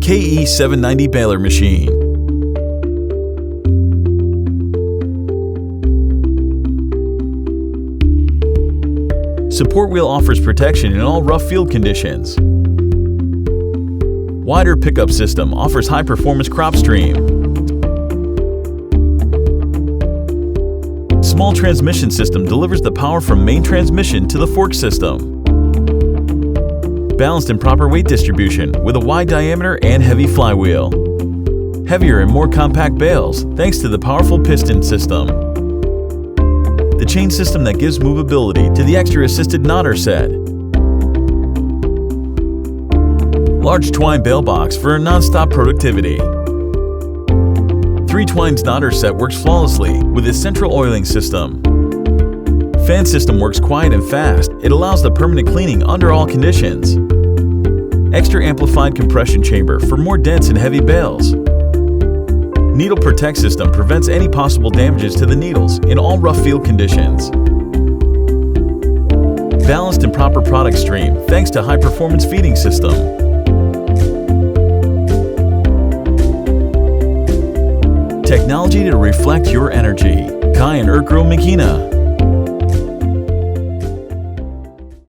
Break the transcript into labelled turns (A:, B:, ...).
A: KE790 Baler Machine. Support wheel offers protection in all rough field conditions. Wider pickup system offers high-performance crop stream. Small transmission system delivers the power from main transmission to the fork system. Balanced and proper weight distribution with a wide diameter and heavy flywheel. Heavier and more compact bales thanks to the powerful piston system. The chain system that gives movability to the extra assisted knotter set. Large twine bale box for a non-stop productivity. 3 twines knotter set works flawlessly with its central oiling system. Fan system works quiet and fast. It allows the permanent cleaning under all conditions. Extra amplified compression chamber for more dense and heavy bales. Needle protect system prevents any possible damages to the needles in all rough field conditions. Balanced and proper product stream thanks to high performance feeding system. Technology to reflect your energy. Baler Machine.